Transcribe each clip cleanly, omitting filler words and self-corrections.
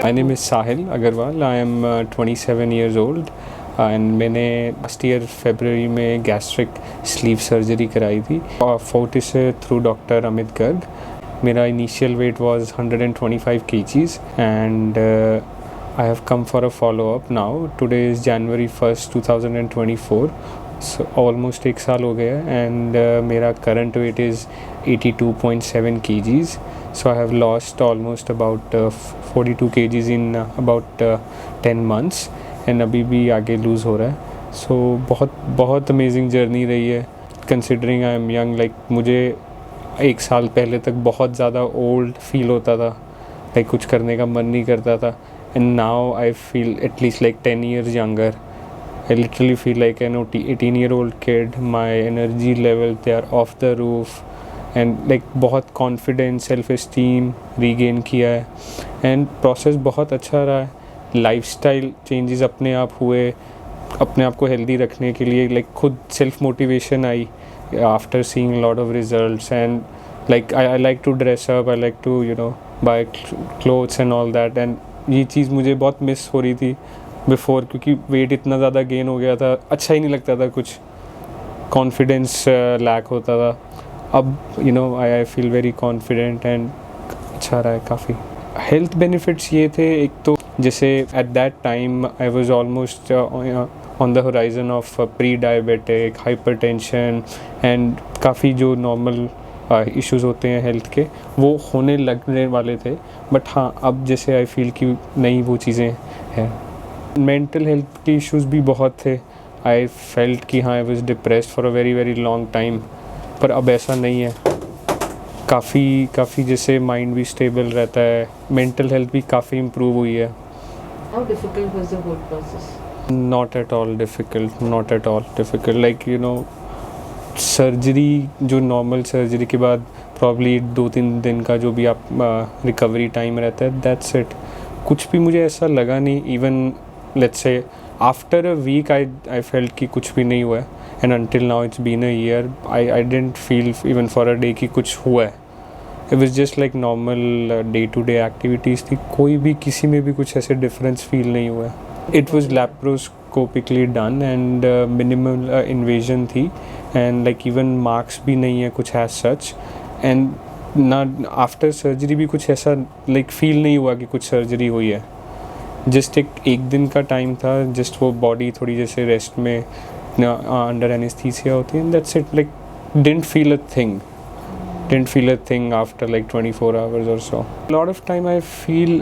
My name is Sahil Agarwal. I am 27 years old and मैंने last year फरवरी में gastric sleeve surgery कराई थी Fortis से through doctor Amit Garg. मेरा initial wait was 125 kgs and I have come for a follow-up now. Today is January 1st, 2024. So almost एक साल हो गया and मेरा current weight is 82.7 kgs. So I have lost almost about 42 kgs in about 10 months and अभी भी आगे lose हो रहा है. So बहुत amazing journey रही है considering I am young. Like मुझे एक साल पहले तक बहुत ज़्यादा old feel होता था, like कुछ करने का मन नहीं करता था, and now I feel at least like 10 years younger. I literally feel like an 18-year-old kid. My energy level, they are off the roof and like बहुत confidence, self esteem regain किया है and process बहुत अच्छा रहा है. Lifestyle changes अपने आप हुए, अपने आप को healthy रखने के लिए like खुद self motivation I after seeing a lot of results and like I like to dress up, I like to buy clothes and all that and ये चीज़ मुझे बहुत मिस हो रही थी बिफोर क्योंकि वेट इतना ज़्यादा गेन हो गया था, अच्छा ही नहीं लगता था, कुछ कॉन्फिडेंस लैक होता था. अब I feel very confident and अच्छा रहा है काफ़ी. हेल्थ बेनिफिट्स ये थे, एक तो जैसे at that time I was almost on the horizon of pre diabetic, hypertension and काफ़ी जो नॉर्मल इश्यूज़ होते हैं हेल्थ के वो होने लगने वाले थे. बट हाँ, अब जैसे आई फील कि नहीं वो चीज़ें हैं. मेंटल हेल्थ के इश्यूज़ भी बहुत थे. आई फेल्ट कि हाँ I was depressed for a very very long time, पर अब ऐसा नहीं है. काफ़ी जैसे माइंड भी स्टेबल रहता है, मेंटल हेल्थ भी काफ़ी इम्प्रूव हुई है. How difficult was the whole process? Not at all difficult. Like surgery, जो नॉर्मल सर्जरी के बाद प्रॉब्ली 2-3 दिन का जो भी आप रिकवरी टाइम रहता है, दैट्स इट. कुछ भी मुझे ऐसा लगा नहीं. Even let's say after a week I felt कि कुछ भी नहीं हुआ है and until now it's been a year I didn't feel even for a day कि कुछ हुआ है. It was just like normal day to day activities थी. कोई भी किसी में भी कुछ ऐसे डिफरेंस फील नहीं हुआ है. It was laparoscopically done and minimal invasion थी एंड लाइक इवन मार्क्स भी नहीं है कुछ एज सच एंड ना आफ्टर सर्जरी भी कुछ ऐसा लाइक फील नहीं हुआ कि कुछ सर्जरी हुई है. जस्ट एक दिन का टाइम था, जस्ट वो बॉडी थोड़ी जैसे रेस्ट में अंडर एनेस्थीसिया होती है and that's it. Like didn't feel a thing after like 24 hours or so. A lot of time I feel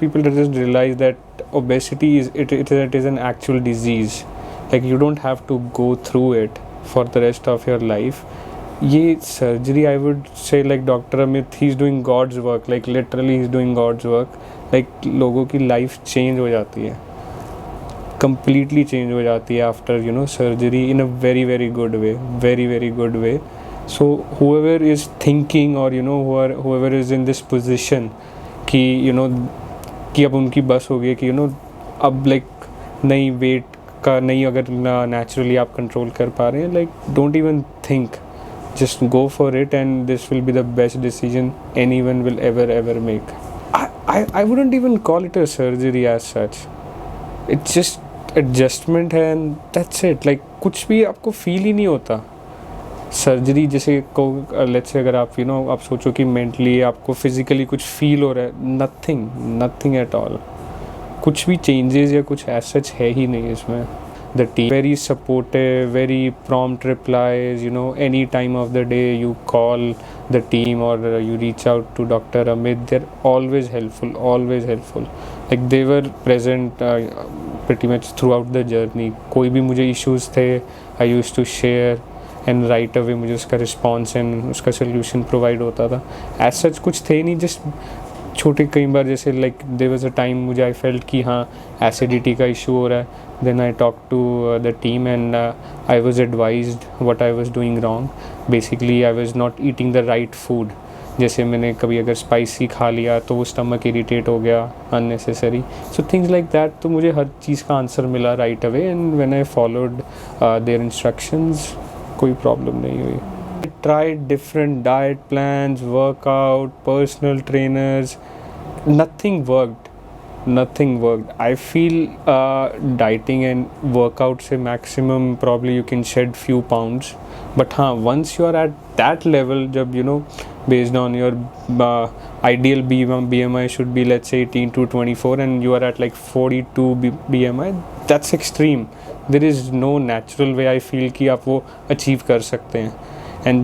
people just realize that obesity is an actual disease. Like you don't have to go through it for the rest of your life. ये surgery, I would say like Dr. Amit, he's doing God's work. Like literally he's doing God's work. Like लोगों की life change हो जाती है, completely change हो जाती है after surgery in a very very good way, very very good way. So whoever is thinking or whoever is in this position कि कि अब उनकी बस हो गई कि अब like नई वेट का नहीं, अगर नेचुरली आप कंट्रोल कर पा रहे हैं, like don't even think, just go for it and this will be the best decision anyone will ever make. I wouldn't even call it a surgery as such. It's just adjustment है and that's it. Like कुछ भी आपको feel ही नहीं होता. Surgery जैसे को let's say अगर आप आप सोचो कि मेंटली आपको फिजिकली कुछ फील हो रहा है, नथिंग एट ऑल. कुछ भी चेंजेस या कुछ एज सच है ही नहीं इसमें. The team very supportive, very prompt replies. Any time of the day you call the team or you reach out to doctor Amit. They are always helpful. Like they were present pretty much throughout the journey. कोई भी मुझे issues थे, I used to share and right away मुझे उसका response and उसका solution provide होता था. As such कुछ थे नहीं, जस्ट छोटे कई बार जैसे like there was a time मुझे आई फेल्ट कि हाँ एसिडिटी का इशू हो रहा है. Then I talk to the team and I was advised what I was doing wrong. Basically I was not eating the right food. जैसे मैंने कभी अगर स्पाइसी खा लिया तो वो स्टमक इरिटेट हो गया unnecessary. So things like that. तो मुझे हर चीज़ का आंसर मिला right away and when I followed there instructions कोई प्रॉब्लम नहीं हुई. tried different diet plans, workout, personal trainers, nothing worked. I feel dieting and workout से maximum probably you can shed few pounds, but हाँ, once you are at that level, जब you know based on your ideal BMI should be let's say 18 to 24 and you are at like 42 BMI, that's extreme. There is no natural way I feel कि आप वो achieve कर सकते हैं. And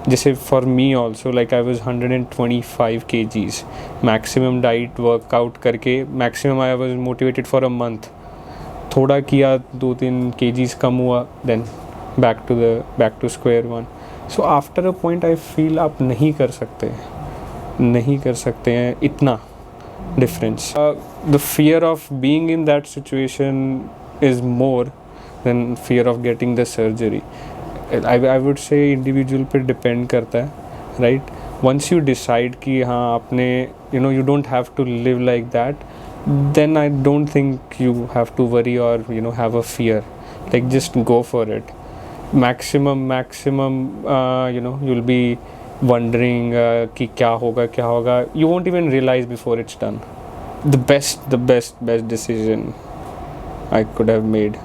जैसे for me also, like I was 125 kgs maximum diet workout करके maximum I was motivated for a month. थोड़ा किया 2-3 kgs कम हुआ, then back to square one. So after a point I feel आप नहीं कर सकते हैं इतना difference. The fear of being in that situation is more than fear of getting the surgery. I would say individual पे depend करता है, right? Once you decide कि हाँ आपने you don't have to live like that, then I don't think you have to worry or have a fear. Like just go for it. Maximum you'll be wondering कि क्या होगा. You won't even realize before it's done. The best decision I could have made.